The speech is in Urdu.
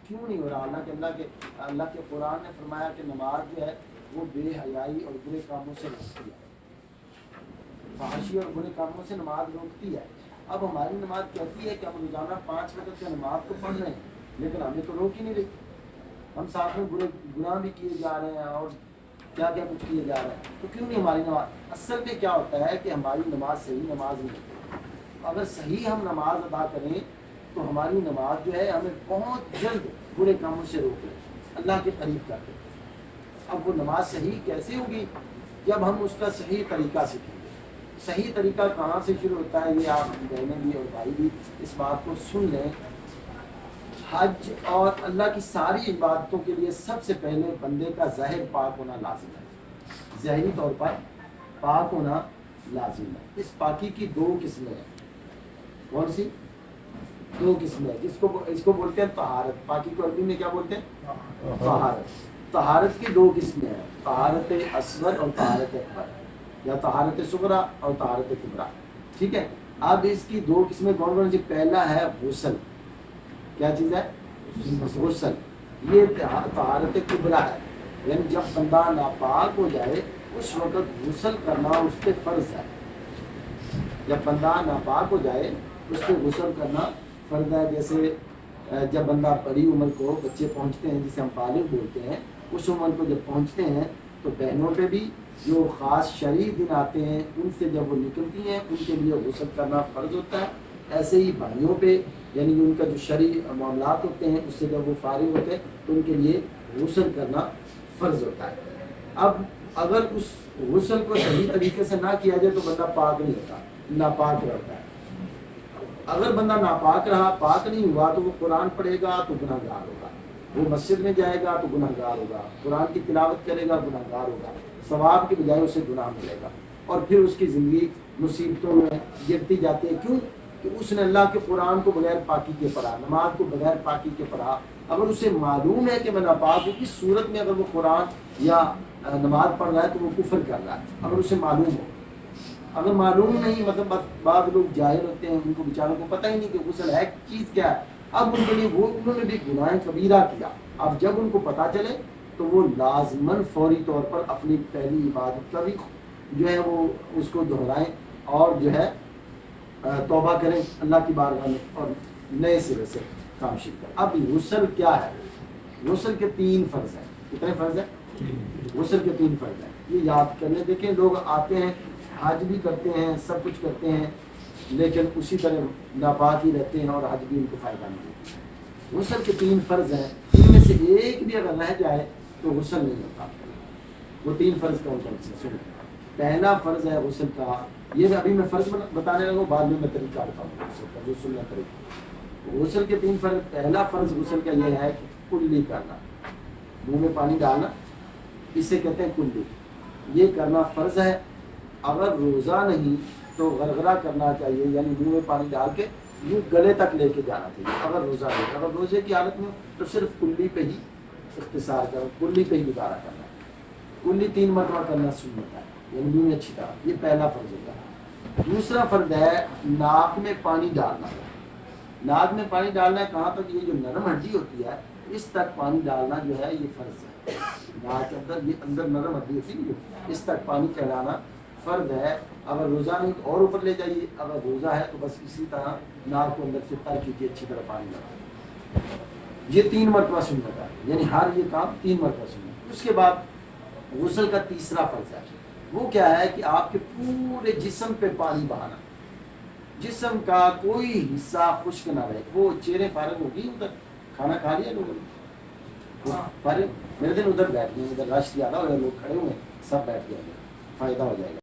کیوں نہیں ہو رہا؟ اللہ کے قرآن نے فرمایا کہ نماز جو ہے وہ بے حیائی اور برے کاموں سے روکتی ہے، فحاشی اور برے کاموں سے نماز روکتی ہے۔ اب ہماری نماز کیسی ہے کہ ہم روزانہ 5 وقت کا نماز تو پڑھ رہے ہیں لیکن ہمیں تو روک ہی نہیں رہی، ہم ساتھ میں برے گناہ بھی کیے جا رہے ہیں اور کیا کیا کچھ کیے جا رہے ہیں۔ تو کیوں نہیں ہماری نماز؟ اصل میں کیا ہوتا ہے کہ ہماری نماز صحیح نماز نہیں ہوتی۔ اگر صحیح ہم نماز ادا کریں تو ہماری نماز جو ہے ہمیں بہت جلد برے کاموں سے روکے، اللہ کے قریب کر دے۔ اب وہ نماز صحیح کیسے ہوگی؟ جب ہم اس کا صحیح طریقہ سیکھیں گے۔ صحیح طریقہ کہاں سے شروع ہوتا ہے؟ یہ آپ بہنیں بھی اور بھائی بھی اس بات کو سن لیں۔ حج اور اللہ کی ساری عبادتوں کے لیے سب سے پہلے بندے کا ظاہر پاک ہونا لازم ہے، ظاہری طور پر پاک ہونا لازم ہے۔ اس پاکی کی 2 قسمیں ہیں۔ کون سی 2 قسمیں ہیں؟ اس کو بولتے ہیں طہارت۔ پاکی کو عربی میں کیا بولتے ہیں؟ طہارت۔ طہارت کی 2 قسمیں ہیں، طہارت اصغر اور طہارت اکبر، یا طہارت صغریٰ اور طہارت کبریٰ۔ ٹھیک ہے، اب اس کی 2 قسمیں کون کون سی؟ پہلا ہے غسل۔ کیا چیز ہے؟ غسل۔ یہ طہارت کبریٰ ہے، یعنی جب بندہ ناپاک ہو جائے اس وقت غسل کرنا اس پہ فرض ہے۔ جب بندہ ناپاک ہو جائے اس پہ غسل کرنا فرض ہے۔ جیسے جب بندہ بڑی عمر کو، بچے پہنچتے ہیں جسے ہم بالغ بولتے ہیں، اس عمر کو جب پہنچتے ہیں تو بہنوں پہ بھی جو خاص شرعی دن آتے ہیں ان سے جب وہ نکلتی ہیں ان کے لیے غسل کرنا فرض ہوتا ہے۔ ایسے ہی بھائیوں پہ، یعنی ان کا جو شرعی معاملات ہوتے ہیں اس سے جب وہ فارغ ہوتے ہیں تو ان کے لیے غسل کرنا فرض ہوتا ہے۔ اب اگر اس غسل کو صحیح طریقے سے نہ کیا جائے تو بندہ پاک نہیں ہوتا، ناپاک رہتا ہے۔ اگر بندہ ناپاک رہا، پاک نہیں ہوا، تو وہ قرآن پڑھے گا تو گناہ گار ہوگا، وہ مسجد میں جائے گا تو گناہ گار ہوگا، قرآن کی تلاوت کرے گا گناہ گار ہوگا، ثواب کے بجائے اسے گناہ ملے گا، اور پھر اس کی زندگی مصیبتوں میں گرتی جاتی ہے۔ کیوں؟ کہ اس نے اللہ کے قرآن کو بغیر پاکی کے پڑھا، نماز کو بغیر پاکی کے پڑھا۔ اگر اسے معلوم ہے کہ میں ناپاک ہوں، اس صورت میں اگر وہ قرآن یا نماز پڑھ رہا ہے تو وہ کفر کر رہا ہے، اگر اسے معلوم ہو۔ اگر معلوم نہیں، مطلب بعض لوگ جاہل ہوتے ہیں، ان کو بیچاروں کو پتہ ہی نہیں کہ غسل ہے چیز کیا ہے، اب ان کے لیے انہوں نے بھی گناہ کبیرہ کیا۔ اب جب ان کو پتہ چلے تو وہ لازماً فوری طور پر اپنی پہلی عبادت کا بھی جو ہے وہ اس کو دہرائیں اور جو ہے توبہ کریں اللہ کی بارگاہ میں اور نئے سرے سے کام شروع کریں۔ اب غسل کیا ہے؟ غسل کے 3 فرض ہیں۔ کتنے فرض ہیں؟ غسل کے 3 فرض ہیں، یہ یاد کرنے۔ دیکھیں لوگ آتے ہیں، حج بھی کرتے ہیں، سب کچھ کرتے ہیں، لیکن اسی طرح ناپاک ہی رہتے ہیں اور حج بھی ان کو فائدہ نہیں دیتا۔ غسل کے 3 فرض ہیں، ان میں سے ایک بھی اگر رہ جائے تو غسل نہیں ہوتا۔ وہ 3 فرض کون کون سے؟ سنیں۔ پہلا فرض ہے غسل کا، یہ ابھی میں فرض بتانے لگا، بعد میں طریقہ بتاؤں گا غسل کا، جو سننا طریقہ۔ غسل کے 3 فرض، پہلا فرض غسل کا یہ ہے کہ کلی کرنا، منہ میں پانی ڈالنا، اسے کہتے ہیں کلی، یہ کرنا فرض ہے۔ اگر روزہ نہیں تو غرغرہ کرنا چاہیے، یعنی منہ میں پانی ڈال کے یوں گلے تک لے کے جانا چاہیے اگر روزہ نہیں۔ اگر روزے کی حالت میں تو صرف کلی پہ ہی اختصار کرو، کلی پہ ہی گزارا کرنا۔ کلی 3 مرتبہ کرنا سنت ہے، یعنی منہ میں اچھی طرح، یہ پہلا فرض ہوتا ہے۔ دوسرا فرض ہے ناک میں پانی ڈالنا۔ ناک میں پانی ڈالنا ہے کہاں تک؟ یہ جو نرم ہڈی ہوتی ہے اس تک پانی ڈالنا جو ہے یہ فرض ہے۔ ناک کے اندر، یہ اندر نرم ہڈی ہوتی ہے، اس تک پانی چلانا فرض ہے۔ اگر روزہ نہیں تو اور اوپر لے جائیے، اگر روزہ ہے تو بس اسی طرح ناک کو اندر سے تر کیجیے، اچھی طرح پانی لگائیے۔ یہ 3 مرتبہ سنت ہے، یعنی ہر یہ کام 3 مرتبہ سنت۔ اس کے بعد غسل کا تیسرا فرض ہے، وہ کیا ہے کہ آپ کے پورے جسم پہ پانی بہانا، جسم کا کوئی حصہ خشک نہ رہے۔ وہ چہرے فارغ ہوگی، ادھر کھانا کھا لیا لوگوں نے فارغ، میرے دن ادھر بیٹھ گئے، ادھر رش زیادہ ہو گیا، لوگ کھڑے ہوئے، سب بیٹھ گئے، فائدہ ہو جائے گا۔